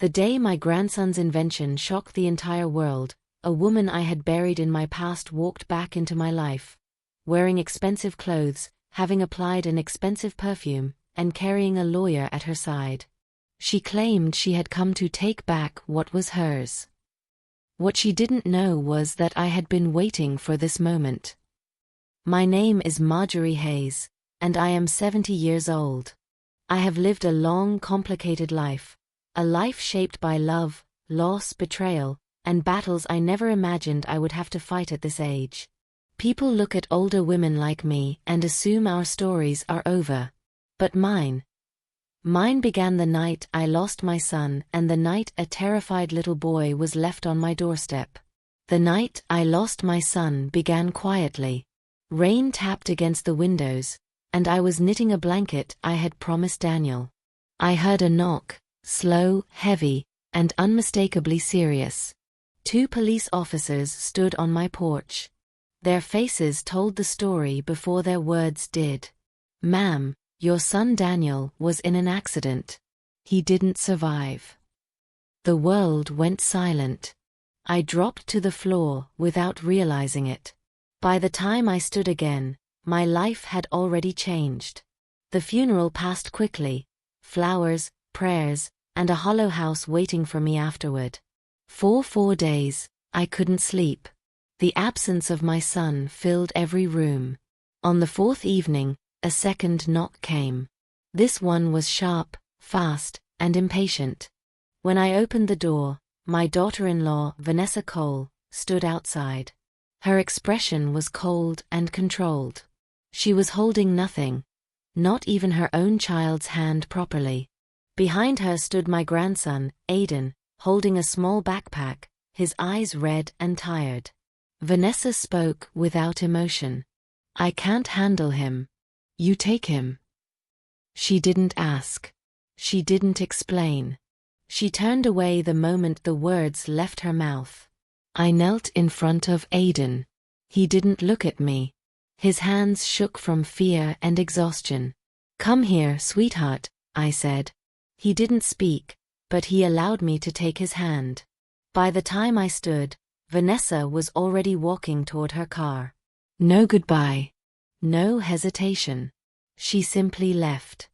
The day my grandson's invention shocked the entire world, a woman I had buried in my past walked back into my life, wearing expensive clothes, having applied an expensive perfume, and carrying a lawyer at her side. She claimed she had come to take back what was hers. What she didn't know was that I had been waiting for this moment. My name is Marjorie Hayes, and I am 70 years old. I have lived a long, complicated life, a life shaped by love, loss, betrayal, and battles I never imagined I would have to fight at this age. People look at older women like me and assume our stories are over. But mine began the night I lost my son and the night a terrified little boy was left on my doorstep. The night I lost my son began quietly. Rain tapped against the windows, and I was knitting a blanket I had promised Daniel. I heard a knock, slow, heavy, and unmistakably serious. 2 police officers stood on my porch. Their faces told the story before their words did. "Ma'am, your son Daniel was in an accident. He didn't survive." The world went silent. I dropped to the floor without realizing it. By the time I stood again, my life had already changed. The funeral passed quickly, flowers, prayers, and a hollow house waiting for me afterward. For 4 days, I couldn't sleep. The absence of my son filled every room. On the 4th evening, a second knock came. This one was sharp, fast, and impatient. When I opened the door, my daughter-in-law, Vanessa Cole, stood outside. Her expression was cold and controlled. She was holding nothing, not even her own child's hand properly. Behind her stood my grandson, Aidan, holding a small backpack, his eyes red and tired. Vanessa spoke without emotion. "I can't handle him. You take him." She didn't ask. She didn't explain. She turned away the moment the words left her mouth. I knelt in front of Aidan. He didn't look at me. His hands shook from fear and exhaustion. "Come here, sweetheart," I said. He didn't speak, but he allowed me to take his hand. By the time I stood, Vanessa was already walking toward her car. No goodbye. No hesitation. She simply left.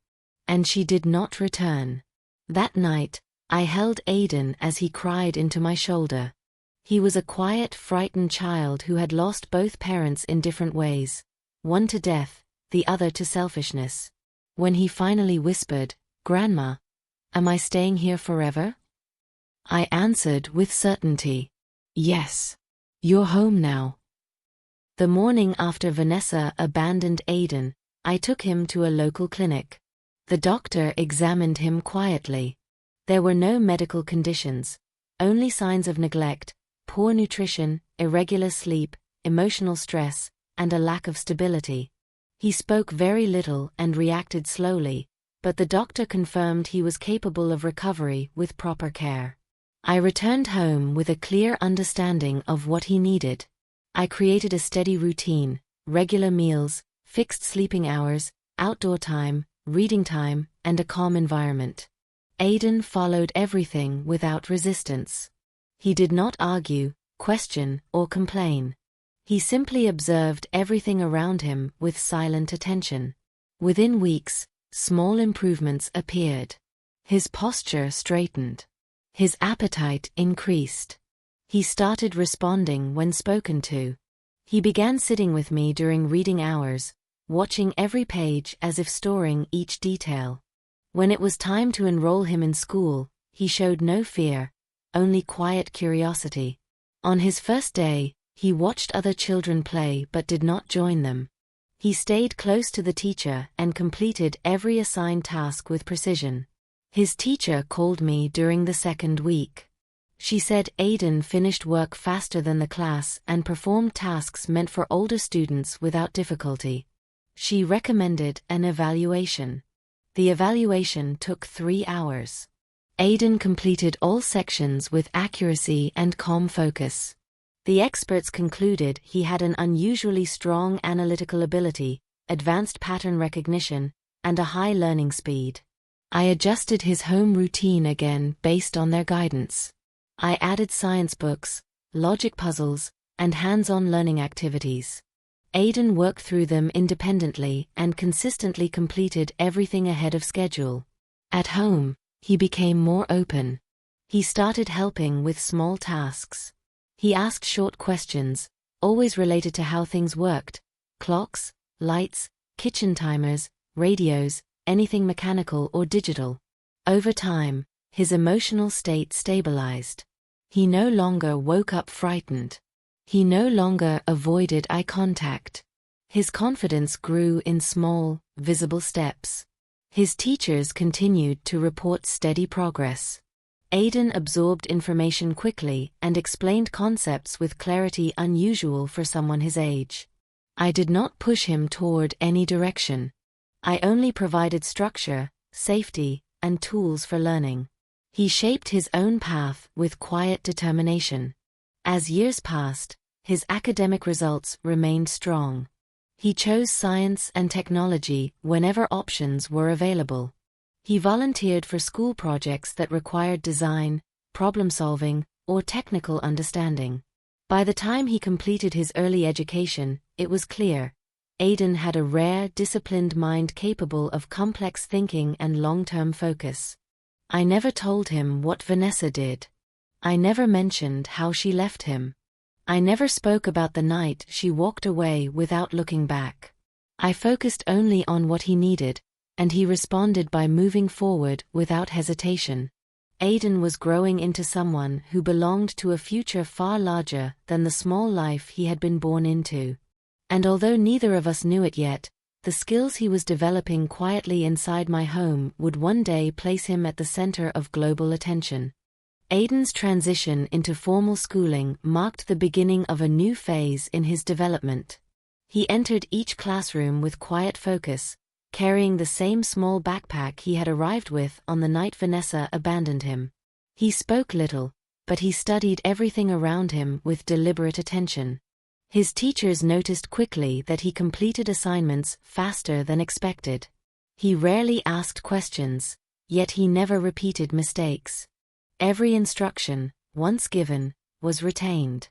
And she did not return. That night, I held Aidan as he cried into my shoulder. He was a quiet, frightened child who had lost both parents in different ways, one to death, the other to selfishness. When he finally whispered, "Grandma, am I staying here forever?" I answered with certainty, "Yes. You're home now." The morning after Vanessa abandoned Aidan, I took him to a local clinic. The doctor examined him quietly. There were no medical conditions, only signs of neglect, poor nutrition, irregular sleep, emotional stress, and a lack of stability. He spoke very little and reacted slowly, but the doctor confirmed he was capable of recovery with proper care. I returned home with a clear understanding of what he needed. I created a steady routine, regular meals, fixed sleeping hours, outdoor time, reading time, and a calm environment. Aidan followed everything without resistance. He did not argue, question, or complain. He simply observed everything around him with silent attention. Within weeks, small improvements appeared. His posture straightened. His appetite increased. He started responding when spoken to. He began sitting with me during reading hours, watching every page as if storing each detail. When it was time to enroll him in school, he showed no fear, only quiet curiosity. On his first day, he watched other children play but did not join them. He stayed close to the teacher and completed every assigned task with precision. His teacher called me during the second week. She said Aidan finished work faster than the class and performed tasks meant for older students without difficulty. She recommended an evaluation. The evaluation took 3 hours. Aidan completed all sections with accuracy and calm focus. The experts concluded he had an unusually strong analytical ability, advanced pattern recognition, and a high learning speed. I adjusted his home routine again based on their guidance. I added science books, logic puzzles, and hands-on learning activities. Aiden worked through them independently and consistently completed everything ahead of schedule. At home, he became more open. He started helping with small tasks. He asked short questions, always related to how things worked: clocks, lights, kitchen timers, radios, anything mechanical or digital. Over time, his emotional state stabilized. He no longer woke up frightened. He no longer avoided eye contact. His confidence grew in small, visible steps. His teachers continued to report steady progress. Aiden absorbed information quickly and explained concepts with clarity unusual for someone his age. I did not push him toward any direction. I only provided structure, safety, and tools for learning. He shaped his own path with quiet determination. As years passed, his academic results remained strong. He chose science and technology whenever options were available. He volunteered for school projects that required design, problem-solving, or technical understanding. By the time he completed his early education, it was clear: Aiden had a rare, disciplined mind capable of complex thinking and long-term focus. I never told him what Vanessa did. I never mentioned how she left him. I never spoke about the night she walked away without looking back. I focused only on what he needed, and he responded by moving forward without hesitation. Aiden was growing into someone who belonged to a future far larger than the small life he had been born into. And although neither of us knew it yet, the skills he was developing quietly inside my home would one day place him at the center of global attention. Aiden's transition into formal schooling marked the beginning of a new phase in his development. He entered each classroom with quiet focus, carrying the same small backpack he had arrived with on the night Vanessa abandoned him. He spoke little, but he studied everything around him with deliberate attention. His teachers noticed quickly that he completed assignments faster than expected. He rarely asked questions, yet he never repeated mistakes. Every instruction, once given, was retained.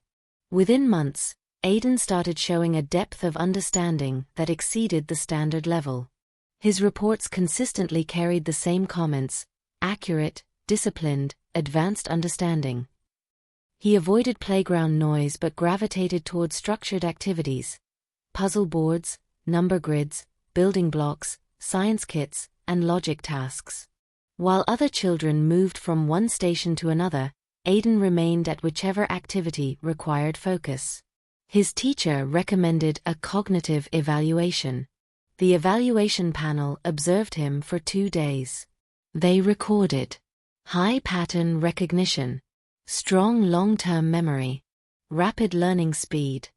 Within months, Aiden started showing a depth of understanding that exceeded the standard level. His reports consistently carried the same comments: accurate, disciplined, advanced understanding. He avoided playground noise but gravitated toward structured activities: puzzle boards, number grids, building blocks, science kits, and logic tasks. While other children moved from one station to another, Aiden remained at whichever activity required focus. His teacher recommended a cognitive evaluation. The evaluation panel observed him for 2 days. They recorded high pattern recognition, strong long-term memory, rapid learning speed,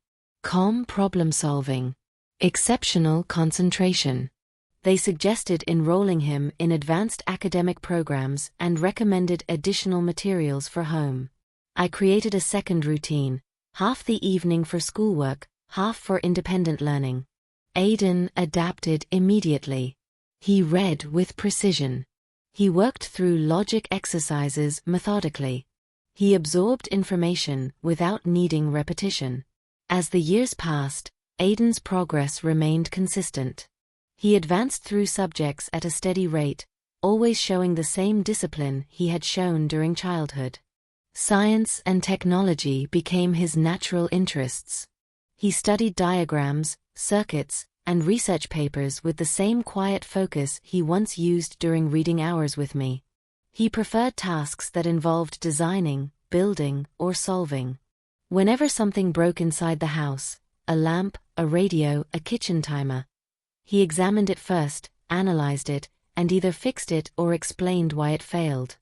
calm problem-solving, exceptional concentration. They suggested enrolling him in advanced academic programs and recommended additional materials for home. I created a second routine: half the evening for schoolwork, half for independent learning. Aiden adapted immediately. He read with precision. He worked through logic exercises methodically. He absorbed information without needing repetition. As the years passed, Aiden's progress remained consistent. He advanced through subjects at a steady rate, always showing the same discipline he had shown during childhood. Science and technology became his natural interests. He studied diagrams, circuits, and research papers with the same quiet focus he once used during reading hours with me. He preferred tasks that involved designing, building, or solving. Whenever something broke inside the house, a lamp, a radio, a kitchen timer, he examined it first, analyzed it, and either fixed it or explained why it failed.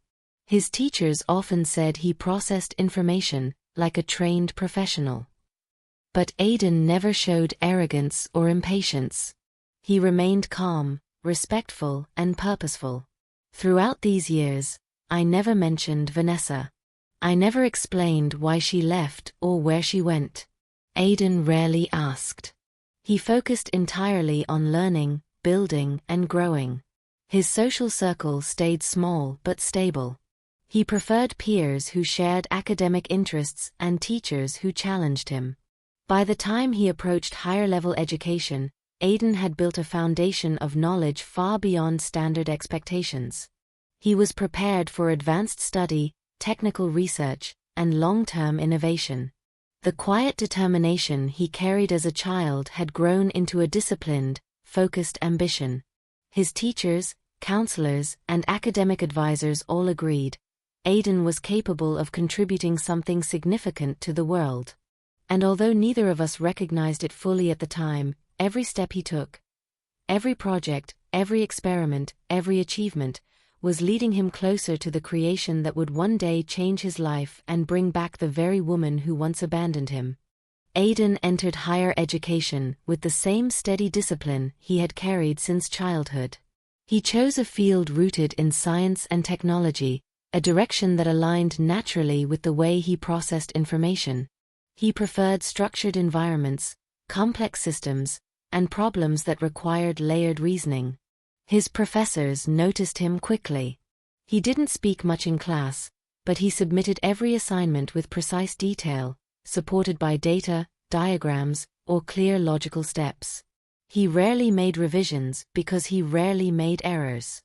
His teachers often said he processed information like a trained professional. But Aiden never showed arrogance or impatience. He remained calm, respectful, and purposeful. Throughout these years, I never mentioned Vanessa. I never explained why she left or where she went. Aiden rarely asked. He focused entirely on learning, building, and growing. His social circle stayed small but stable. He preferred peers who shared academic interests and teachers who challenged him. By the time he approached higher-level education, Aidan had built a foundation of knowledge far beyond standard expectations. He was prepared for advanced study, technical research, and long-term innovation. The quiet determination he carried as a child had grown into a disciplined, focused ambition. His teachers, counselors, and academic advisors all agreed Aidan was capable of contributing something significant to the world. And although neither of us recognized it fully at the time, every step he took, every project, every experiment, every achievement, was leading him closer to the creation that would one day change his life and bring back the very woman who once abandoned him. Aidan entered higher education with the same steady discipline he had carried since childhood. He chose a field rooted in science and technology, a direction that aligned naturally with the way he processed information. He preferred structured environments, complex systems, and problems that required layered reasoning. His professors noticed him quickly. He didn't speak much in class, but he submitted every assignment with precise detail, supported by data, diagrams, or clear logical steps. He rarely made revisions because he rarely made errors.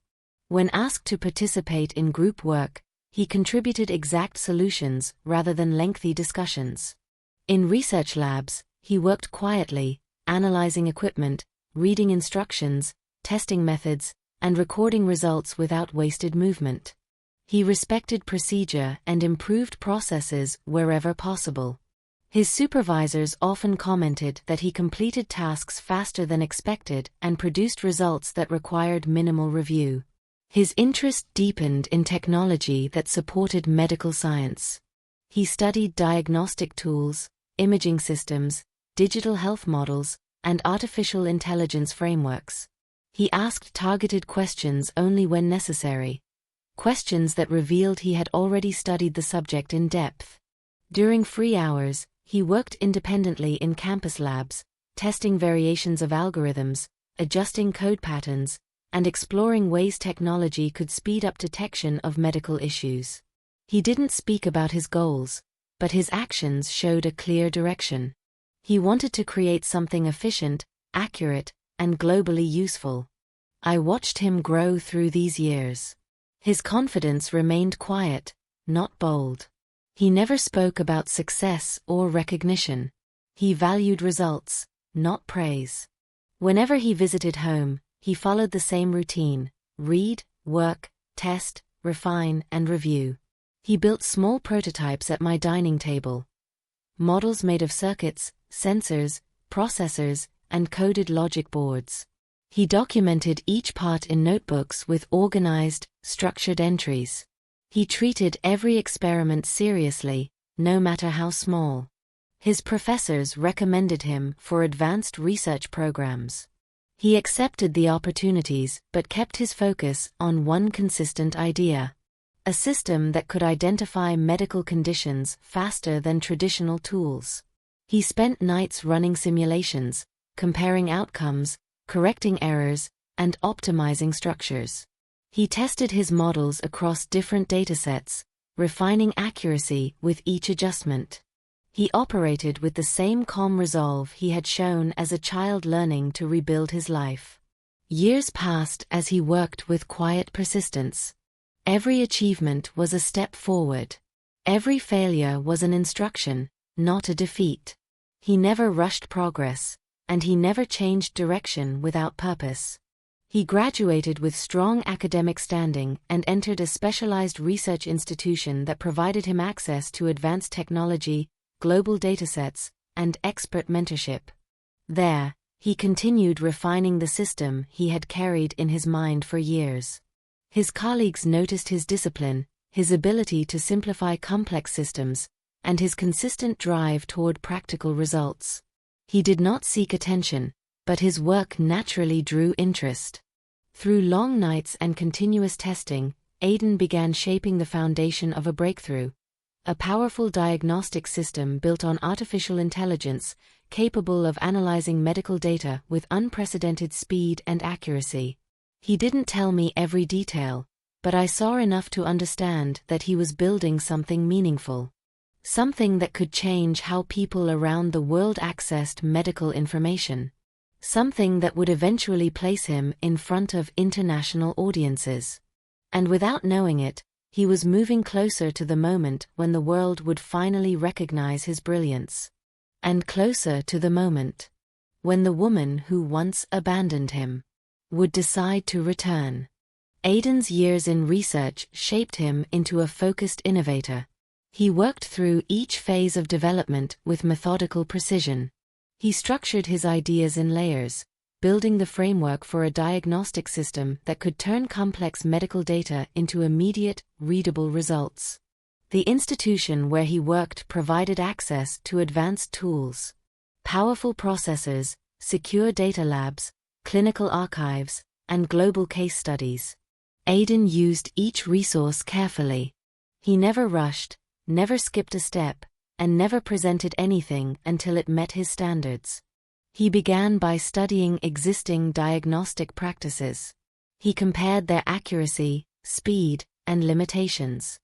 When asked to participate in group work, he contributed exact solutions rather than lengthy discussions. In research labs, he worked quietly, analyzing equipment, reading instructions, testing methods, and recording results without wasted movement. He respected procedure and improved processes wherever possible. His supervisors often commented that he completed tasks faster than expected and produced results that required minimal review. His interest deepened in technology that supported medical science. He studied diagnostic tools, imaging systems, digital health models, and artificial intelligence frameworks. He asked targeted questions only when necessary, questions that revealed he had already studied the subject in depth. During free hours, he worked independently in campus labs, testing variations of algorithms, adjusting code patterns, and exploring ways technology could speed up detection of medical issues. He didn't speak about his goals, but his actions showed a clear direction. He wanted to create something efficient, accurate, and globally useful. I watched him grow through these years. His confidence remained quiet, not bold. He never spoke about success or recognition. He valued results, not praise. Whenever he visited home, he followed the same routine: read, work, test, refine, and review. He built small prototypes at my dining table. Models made of circuits, sensors, processors, and coded logic boards. He documented each part in notebooks with organized, structured entries. He treated every experiment seriously, no matter how small. His professors recommended him for advanced research programs. He accepted the opportunities but kept his focus on one consistent idea: a system that could identify medical conditions faster than traditional tools. He spent nights running simulations, comparing outcomes, correcting errors, and optimizing structures. He tested his models across different datasets, refining accuracy with each adjustment. He operated with the same calm resolve he had shown as a child learning to rebuild his life. Years passed as he worked with quiet persistence. Every achievement was a step forward. Every failure was an instruction, not a defeat. He never rushed progress, and he never changed direction without purpose. He graduated with strong academic standing and entered a specialized research institution that provided him access to advanced technology, global datasets, and expert mentorship. There, he continued refining the system he had carried in his mind for years. His colleagues noticed his discipline, his ability to simplify complex systems, and his consistent drive toward practical results. He did not seek attention, but his work naturally drew interest. Through long nights and continuous testing, Aidan began shaping the foundation of a breakthrough: a powerful diagnostic system built on artificial intelligence, capable of analyzing medical data with unprecedented speed and accuracy. He didn't tell me every detail, but I saw enough to understand that he was building something meaningful. Something that could change how people around the world accessed medical information. Something that would eventually place him in front of international audiences. And without knowing it, he was moving closer to the moment when the world would finally recognize his brilliance. And closer to the moment when the woman who once abandoned him would decide to return. Aidan's years in research shaped him into a focused innovator. He worked through each phase of development with methodical precision. He structured his ideas in layers, building the framework for a diagnostic system that could turn complex medical data into immediate, readable results. The institution where he worked provided access to advanced tools, powerful processors, secure data labs, clinical archives, and global case studies. Aidan used each resource carefully. He never rushed, never skipped a step, and never presented anything until it met his standards. He began by studying existing diagnostic practices. He compared their accuracy, speed, and limitations.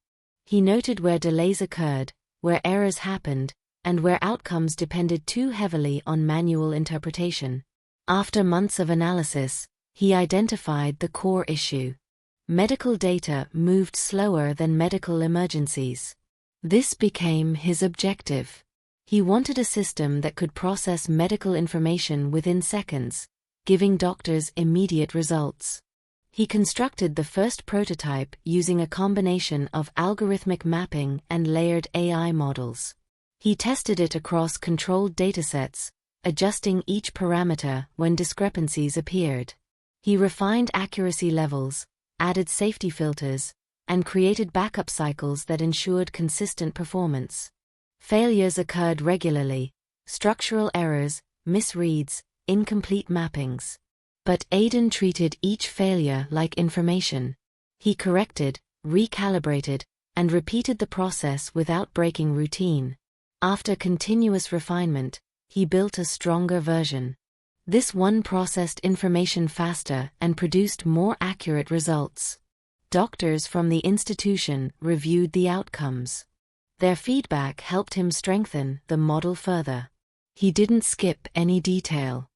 He noted where delays occurred, where errors happened, and where outcomes depended too heavily on manual interpretation. After months of analysis, he identified the core issue. Medical data moved slower than medical emergencies. This became his objective. He wanted a system that could process medical information within seconds, giving doctors immediate results. He constructed the first prototype using a combination of algorithmic mapping and layered AI models. He tested it across controlled datasets, adjusting each parameter when discrepancies appeared. He refined accuracy levels, added safety filters, and created backup cycles that ensured consistent performance. Failures occurred regularly: structural errors, misreads, incomplete mappings. But Aidan treated each failure like information. He corrected, recalibrated, and repeated the process without breaking routine. After continuous refinement, he built a stronger version. This one processed information faster and produced more accurate results. Doctors from the institution reviewed the outcomes. Their feedback helped him strengthen the model further. He didn't skip any detail.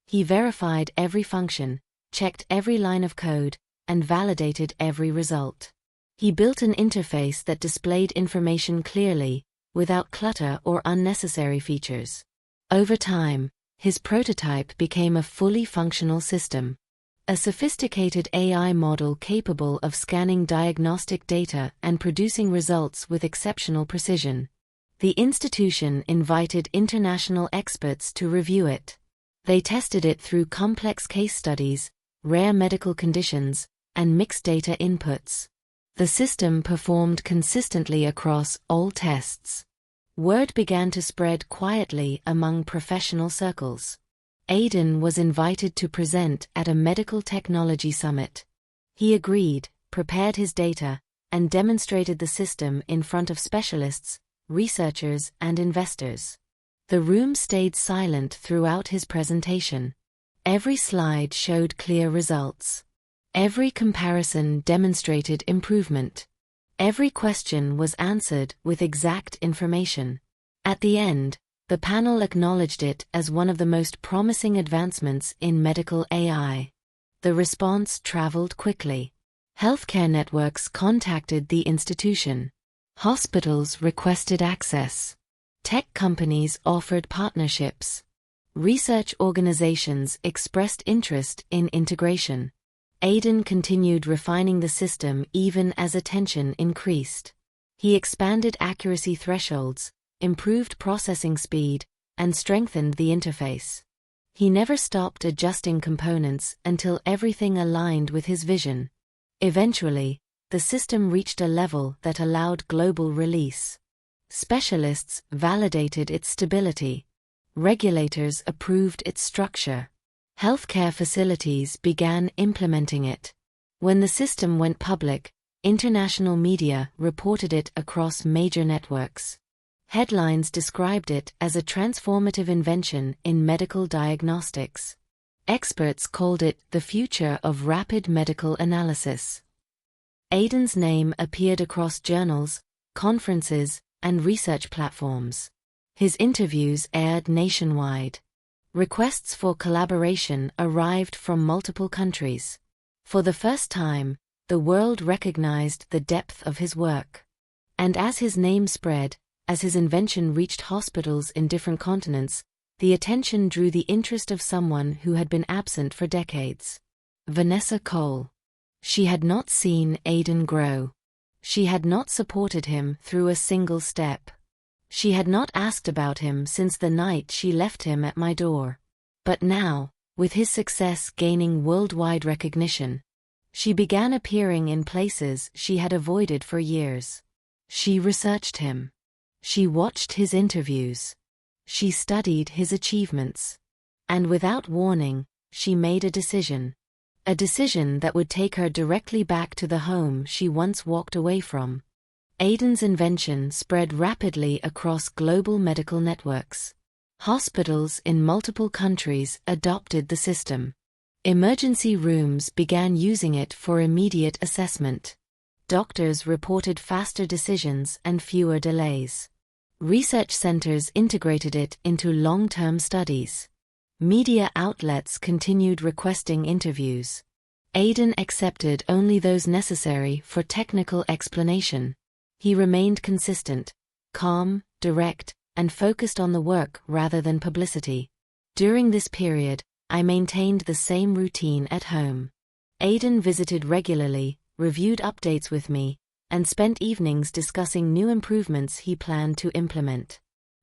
He verified every function, checked every line of code, and validated every result. He built an interface that displayed information clearly, without clutter or unnecessary features. Over time, his prototype became a fully functional system. A sophisticated AI model capable of scanning diagnostic data and producing results with exceptional precision. The institution invited international experts to review it. They tested it through complex case studies, rare medical conditions, and mixed data inputs. The system performed consistently across all tests. Word began to spread quietly among professional circles. Aidan was invited to present at a medical technology summit. He agreed, prepared his data, and demonstrated the system in front of specialists, researchers, and investors. The room stayed silent throughout his presentation. Every slide showed clear results. Every comparison demonstrated improvement. Every question was answered with exact information. At the end, the panel acknowledged it as one of the most promising advancements in medical AI. The response traveled quickly. Healthcare networks contacted the institution. Hospitals requested access. Tech companies offered partnerships. Research organizations expressed interest in integration. Aidan continued refining the system even as attention increased. He expanded accuracy thresholds, improved processing speed, and strengthened the interface. He never stopped adjusting components until everything aligned with his vision. Eventually, the system reached a level that allowed global release. Specialists validated its stability. Regulators approved its structure. Healthcare facilities began implementing it. When the system went public, international media reported it across major networks. Headlines described it as a transformative invention in medical diagnostics. Experts called it the future of rapid medical analysis. Aidan's name appeared across journals, conferences, and research platforms. His interviews aired nationwide. Requests for collaboration arrived from multiple countries. For the first time, the world recognized the depth of his work. And as his name spread, as his invention reached hospitals in different continents, the attention drew the interest of someone who had been absent for decades. Vanessa Cole. She had not seen Aidan grow. She had not supported him through a single step. She had not asked about him since the night she left him at my door. But now, with his success gaining worldwide recognition, she began appearing in places she had avoided for years. She researched him. She watched his interviews. She studied his achievements. And without warning, she made a decision. A decision that would take her directly back to the home she once walked away from. Aidan's invention spread rapidly across global medical networks. Hospitals in multiple countries adopted the system. Emergency rooms began using it for immediate assessment. Doctors reported faster decisions and fewer delays. Research centers integrated it into long-term studies. Media outlets continued requesting interviews. Aidan accepted only those necessary for technical explanation. He remained consistent, calm, direct, and focused on the work rather than publicity. During this period, I maintained the same routine at home. Aidan visited regularly, reviewed updates with me, and spent evenings discussing new improvements he planned to implement.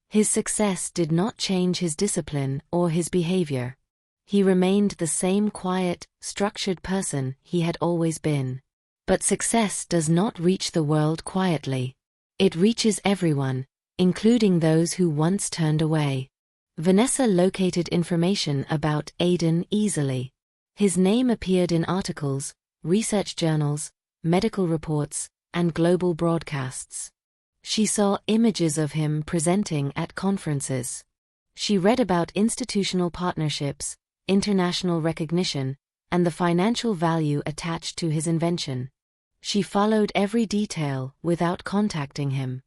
His success did not change his discipline or his behavior. He remained the same quiet, structured person he had always been. But success does not reach the world quietly. It reaches everyone, including those who once turned away. Vanessa located information about Aidan easily. His name appeared in articles, research journals, medical reports, and global broadcasts. She saw images of him presenting at conferences. She read about institutional partnerships, international recognition, and the financial value attached to his invention. She followed every detail without contacting him.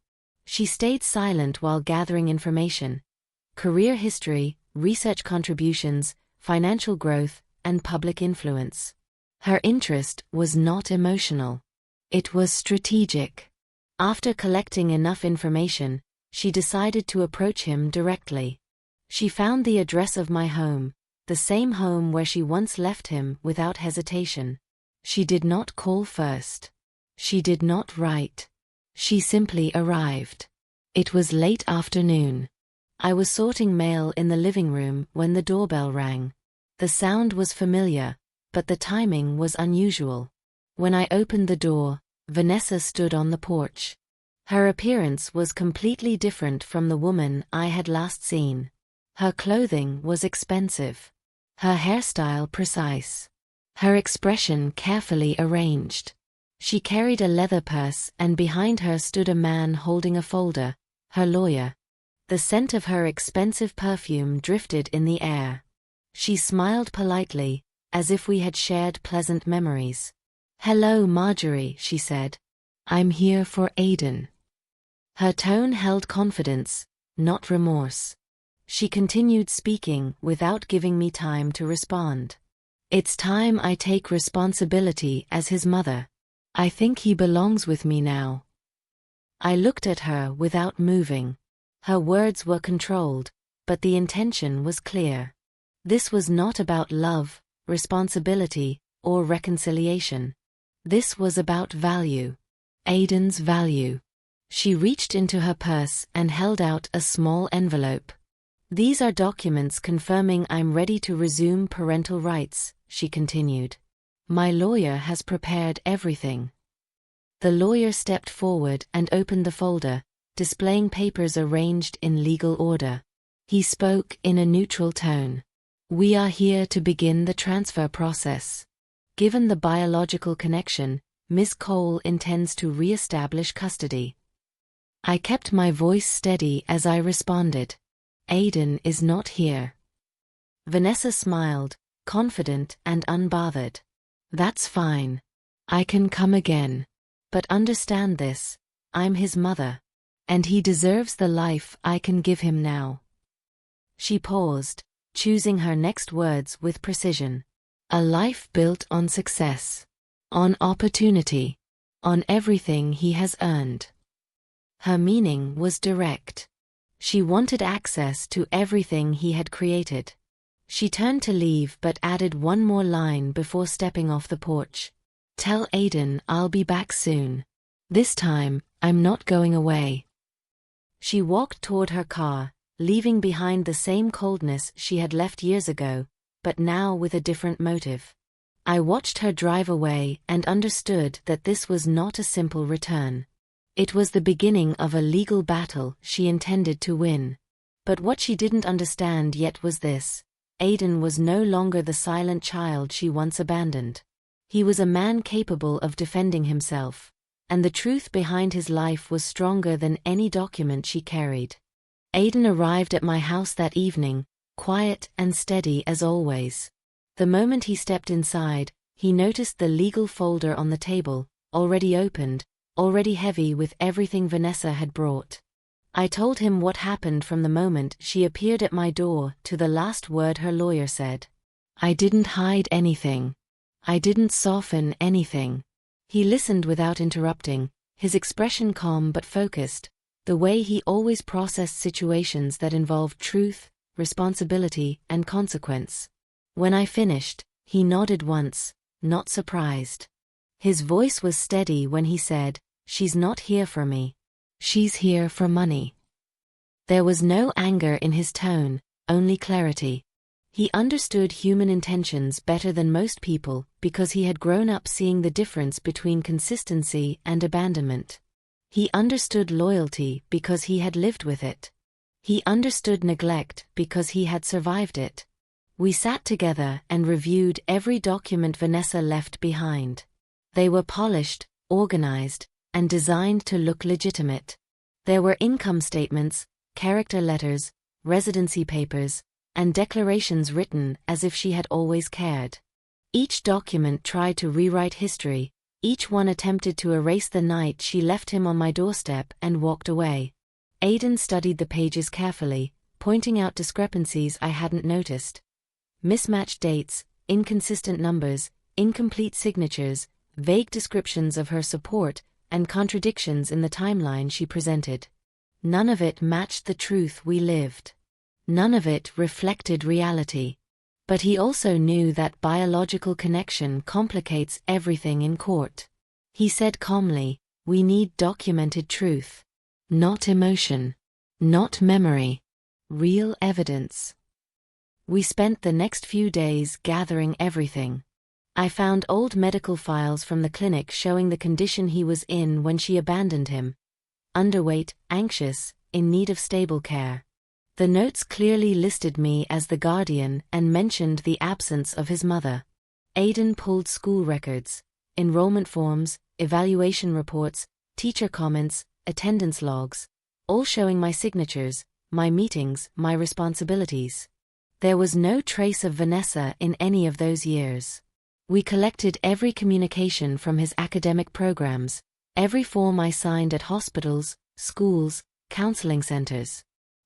She stayed silent while gathering information: career history, research contributions, financial growth, and public influence. Her interest was not emotional. It was strategic. After collecting enough information, she decided to approach him directly. She found the address of my home, the same home where she once left him without hesitation. She did not call first. She did not write. She simply arrived. It was late afternoon. I was sorting mail in the living room when the doorbell rang. The sound was familiar, but the timing was unusual. When I opened the door, Vanessa stood on the porch. Her appearance was completely different from the woman I had last seen. Her clothing was expensive. Her hairstyle precise. Her expression carefully arranged. She carried a leather purse, and behind her stood a man holding a folder, her lawyer. The scent of her expensive perfume drifted in the air. She smiled politely, as if we had shared pleasant memories. "Hello, Marjorie," she said. "I'm here for Aidan." Her tone held confidence, not remorse. She continued speaking without giving me time to respond. "It's time I take responsibility as his mother. I think he belongs with me now." I looked at her without moving. Her words were controlled, but the intention was clear. This was not about love, responsibility, or reconciliation. This was about value. Aidan's value. She reached into her purse and held out a small envelope. "These are documents confirming I'm ready to resume parental rights," she continued. "My lawyer has prepared everything." The lawyer stepped forward and opened the folder, displaying papers arranged in legal order. He spoke in a neutral tone. "We are here to begin the transfer process. Given the biological connection, Ms. Cole intends to re-establish custody." I kept my voice steady as I responded. "Aidan is not here." Vanessa smiled, confident and unbothered. "That's fine. I can come again. But understand this, I'm his mother. And he deserves the life I can give him now." She paused, choosing her next words with precision. "A life built on success. On opportunity. On everything he has earned." Her meaning was direct. She wanted access to everything he had created. She turned to leave but added one more line before stepping off the porch. "Tell Aiden I'll be back soon. This time, I'm not going away." She walked toward her car, leaving behind the same coldness she had left years ago, but now with a different motive. I watched her drive away and understood that this was not a simple return. It was the beginning of a legal battle she intended to win. But what she didn't understand yet was this: Aiden was no longer the silent child she once abandoned. He was a man capable of defending himself, and the truth behind his life was stronger than any document she carried. Aiden arrived at my house that evening, quiet and steady as always. The moment he stepped inside, he noticed the legal folder on the table, already opened, already heavy with everything Vanessa had brought. I told him what happened from the moment she appeared at my door to the last word her lawyer said. I didn't hide anything. I didn't soften anything. He listened without interrupting, his expression calm but focused, the way he always processed situations that involved truth, responsibility, and consequence. When I finished, he nodded once, not surprised. His voice was steady when he said, "She's not here for me. She's here for money." There was no anger in his tone, only clarity. He understood human intentions better than most people because he had grown up seeing the difference between consistency and abandonment. He understood loyalty because he had lived with it. He understood neglect because he had survived it. We sat together and reviewed every document Vanessa left behind. They were polished, organized, and designed to look legitimate. There were income statements, character letters, residency papers, and declarations written as if she had always cared. Each document tried to rewrite history, each one attempted to erase the night she left him on my doorstep and walked away. Aiden studied the pages carefully, pointing out discrepancies I hadn't noticed. Mismatched dates, inconsistent numbers, incomplete signatures, vague descriptions of her support, and contradictions in the timeline she presented. None of it matched the truth we lived. None of it reflected reality. But he also knew that biological connection complicates everything in court. He said calmly, "We need documented truth. Not emotion. Not memory. Real evidence." We spent the next few days gathering everything. I found old medical files from the clinic showing the condition he was in when she abandoned him. Underweight, anxious, in need of stable care. The notes clearly listed me as the guardian and mentioned the absence of his mother. Aiden pulled school records, enrollment forms, evaluation reports, teacher comments, attendance logs, all showing my signatures, my meetings, my responsibilities. There was no trace of Vanessa in any of those years. We collected every communication from his academic programs, every form I signed at hospitals, schools, counseling centers.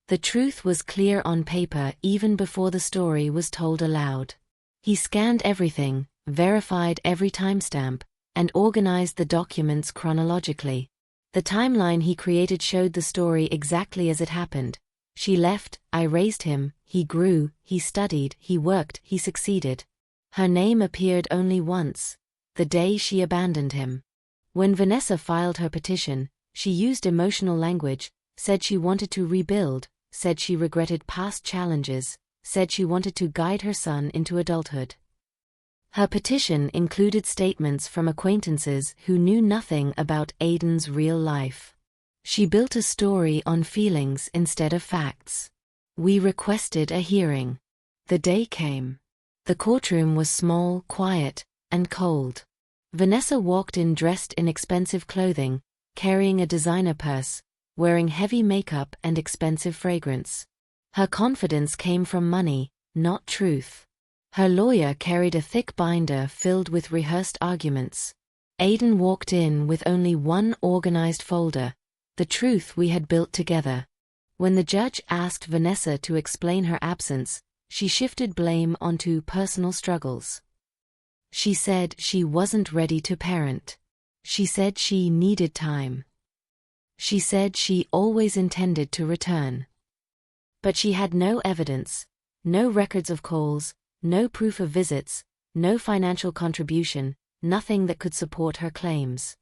The truth was clear on paper even before the story was told aloud. He scanned everything, verified every timestamp, and organized the documents chronologically. The timeline he created showed the story exactly as it happened. She left, I raised him, he grew, he studied, he worked, he succeeded. Her name appeared only once, the day she abandoned him. When Vanessa filed her petition, she used emotional language, said she wanted to rebuild, said she regretted past challenges, said she wanted to guide her son into adulthood. Her petition included statements from acquaintances who knew nothing about Aiden's real life. She built a story on feelings instead of facts. We requested a hearing. The day came. The courtroom was small, quiet, and cold. Vanessa walked in dressed in expensive clothing, carrying a designer purse, wearing heavy makeup and expensive fragrance. Her confidence came from money, not truth. Her lawyer carried a thick binder filled with rehearsed arguments. Aidan walked in with only one organized folder, the truth we had built together. When the judge asked Vanessa to explain her absence, she shifted blame onto personal struggles. She said she wasn't ready to parent. She said she needed time. She said she always intended to return. But she had no evidence, no records of calls, no proof of visits, no financial contribution, nothing that could support her claims.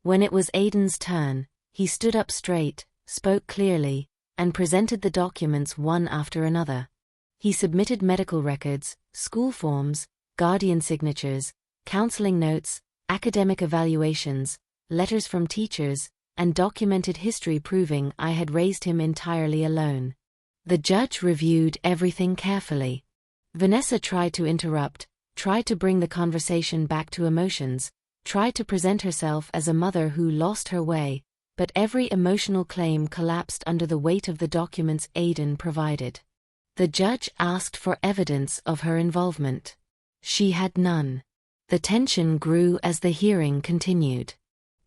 When it was Aidan's turn, he stood up straight, spoke clearly, and presented the documents one after another. He submitted medical records, school forms, guardian signatures, counseling notes, academic evaluations, letters from teachers, and documented history proving I had raised him entirely alone. The judge reviewed everything carefully. Vanessa tried to interrupt, tried to bring the conversation back to emotions, tried to present herself as a mother who lost her way, but every emotional claim collapsed under the weight of the documents Aidan provided. The judge asked for evidence of her involvement. She had none. The tension grew as the hearing continued.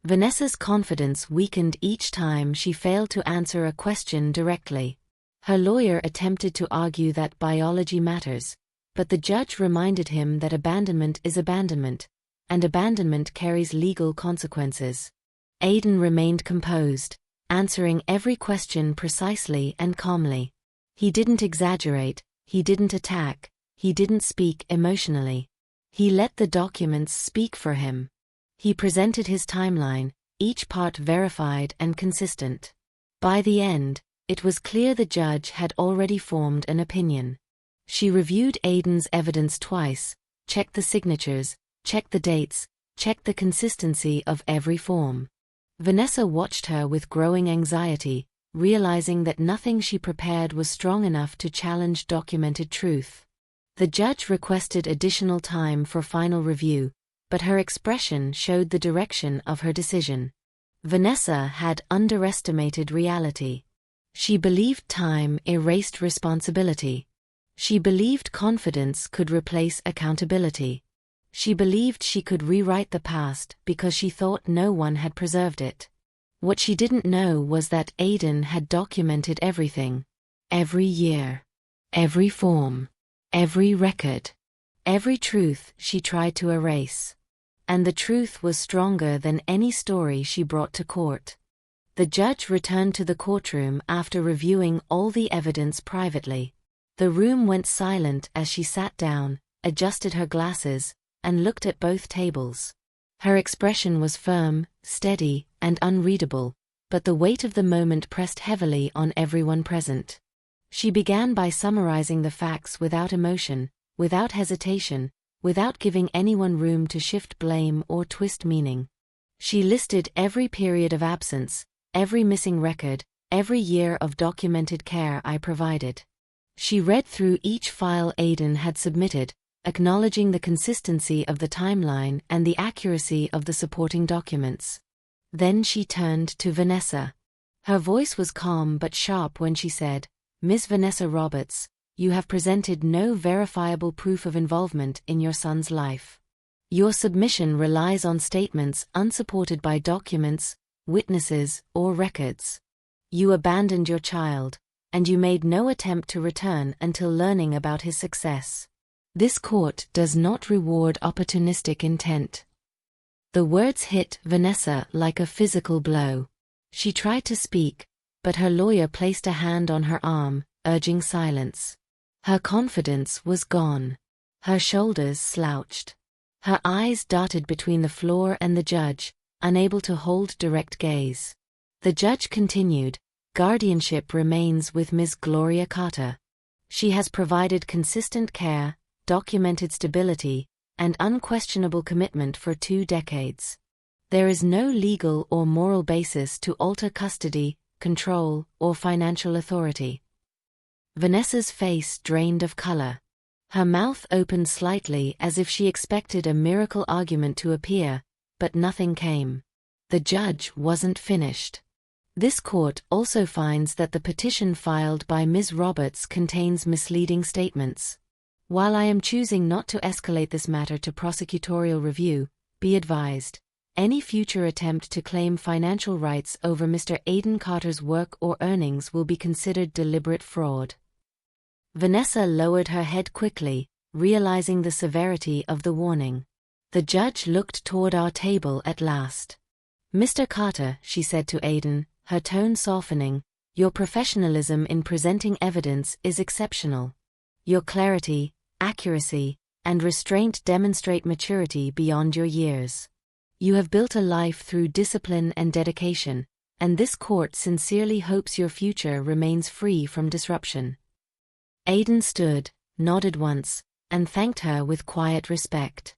Vanessa's confidence weakened each time she failed to answer a question directly. Her lawyer attempted to argue that biology matters, but the judge reminded him that abandonment is abandonment, and abandonment carries legal consequences. Aidan remained composed, answering every question precisely and calmly. He didn't exaggerate, he didn't attack, he didn't speak emotionally. He let the documents speak for him. He presented his timeline, each part verified and consistent. By the end, it was clear the judge had already formed an opinion. She reviewed Aidan's evidence twice, checked the signatures, checked the dates, checked the consistency of every form. Vanessa watched her with growing anxiety, realizing that nothing she prepared was strong enough to challenge documented truth. The judge requested additional time for final review, but her expression showed the direction of her decision. Vanessa had underestimated reality. She believed time erased responsibility. She believed confidence could replace accountability. She believed she could rewrite the past because she thought no one had preserved it. What she didn't know was that Aidan had documented everything. Every year. Every form. Every record. Every truth she tried to erase. And the truth was stronger than any story she brought to court. The judge returned to the courtroom after reviewing all the evidence privately. The room went silent as she sat down, adjusted her glasses, and looked at both tables. Her expression was firm, steady, and unreadable, but the weight of the moment pressed heavily on everyone present. She began by summarizing the facts without emotion, without hesitation, without giving anyone room to shift blame or twist meaning. She listed every period of absence, every missing record, every year of documented care I provided. She read through each file Aidan had submitted, acknowledging the consistency of the timeline and the accuracy of the supporting documents. Then she turned to Vanessa. Her voice was calm but sharp when she said, "Ms. Vanessa Roberts, you have presented no verifiable proof of involvement in your son's life. Your submission relies on statements unsupported by documents, witnesses, or records. You abandoned your child, and you made no attempt to return until learning about his success. This court does not reward opportunistic intent." The words hit Vanessa like a physical blow. She tried to speak, but her lawyer placed a hand on her arm, urging silence. Her confidence was gone. Her shoulders slouched. Her eyes darted between the floor and the judge, unable to hold direct gaze. The judge continued, "Guardianship remains with Ms. Gloria Carter. She has provided consistent care, documented stability, and unquestionable commitment for 2 decades. There is no legal or moral basis to alter custody, control, or financial authority." Vanessa's face drained of color. Her mouth opened slightly as if she expected a miracle argument to appear, but nothing came. The judge wasn't finished. This court also finds that the petition filed by Ms. Roberts contains misleading statements. While I am choosing not to escalate this matter to prosecutorial review, be advised, any future attempt to claim financial rights over Mr. Aidan Carter's work or earnings will be considered deliberate fraud. Vanessa lowered her head quickly, realizing the severity of the warning. The judge looked toward our table at last. Mr. Carter, she said to Aidan, her tone softening, your professionalism in presenting evidence is exceptional. Your clarity, accuracy, and restraint demonstrate maturity beyond your years. You have built a life through discipline and dedication, and this court sincerely hopes your future remains free from disruption. Aidan stood, nodded once, and thanked her with quiet respect.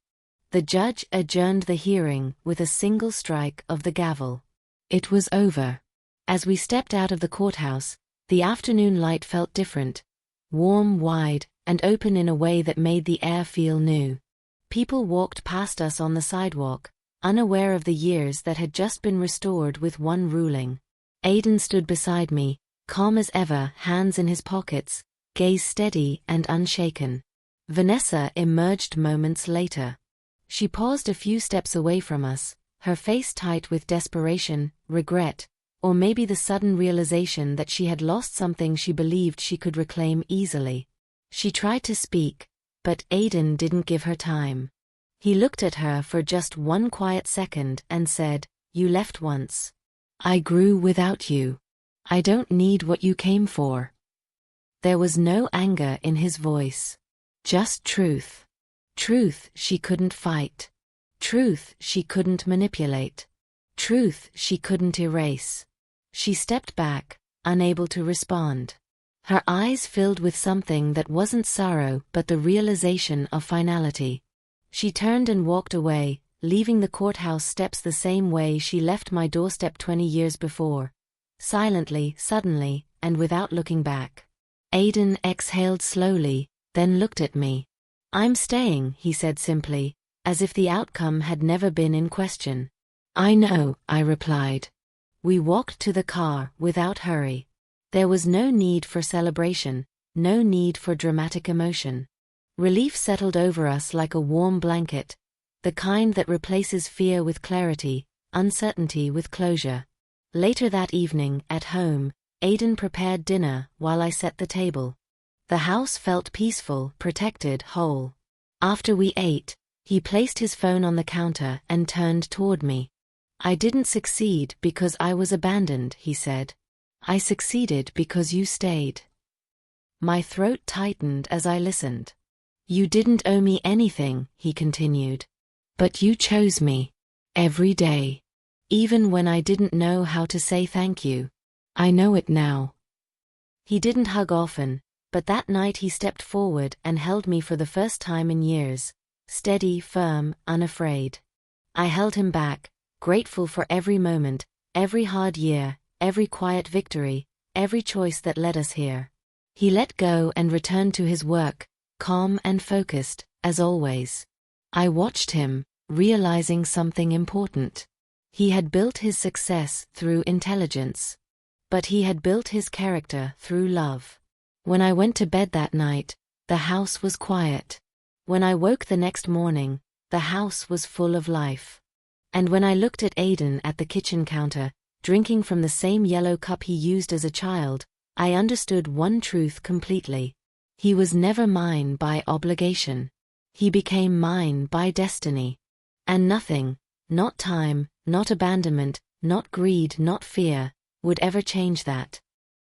The judge adjourned the hearing with a single strike of the gavel. It was over. As we stepped out of the courthouse, the afternoon light felt different, warm, wide, and open in a way that made the air feel new. People walked past us on the sidewalk, unaware of the years that had just been restored with one ruling. Aidan stood beside me, calm as ever, hands in his pockets, gaze steady and unshaken. Vanessa emerged moments later. She paused a few steps away from us, her face tight with desperation, regret, or maybe the sudden realization that she had lost something she believed she could reclaim easily. She tried to speak, but Aidan didn't give her time. He looked at her for just one quiet second and said, "You left once. I grew without you. I don't need what you came for." There was no anger in his voice. Just truth. Truth she couldn't fight. Truth she couldn't manipulate. Truth she couldn't erase. She stepped back, unable to respond. Her eyes filled with something that wasn't sorrow but the realization of finality. She turned and walked away, leaving the courthouse steps the same way she left my doorstep 20 years before. Silently, suddenly, and without looking back. Aidan exhaled slowly, then looked at me. "I'm staying," he said simply, as if the outcome had never been in question. "I know," I replied. We walked to the car without hurry. There was no need for celebration, no need for dramatic emotion. Relief settled over us like a warm blanket, the kind that replaces fear with clarity, uncertainty with closure. Later that evening, at home, Aidan prepared dinner while I set the table. The house felt peaceful, protected, whole. After we ate, he placed his phone on the counter and turned toward me. "I didn't succeed because I was abandoned," he said. "I succeeded because you stayed." My throat tightened as I listened. "You didn't owe me anything," he continued. "But you chose me. Every day. Even when I didn't know how to say thank you. I know it now." He didn't hug often, but that night he stepped forward and held me for the first time in years, steady, firm, unafraid. I held him back, grateful for every moment, every hard year, every quiet victory, every choice that led us here. He let go and returned to his work, calm and focused, as always. I watched him, realizing something important. He had built his success through intelligence. But he had built his character through love. When I went to bed that night, the house was quiet. When I woke the next morning, the house was full of life. And when I looked at Aidan at the kitchen counter, drinking from the same yellow cup he used as a child, I understood one truth completely. He was never mine by obligation. He became mine by destiny. And nothing, not time, not abandonment, not greed, not fear, would ever change that.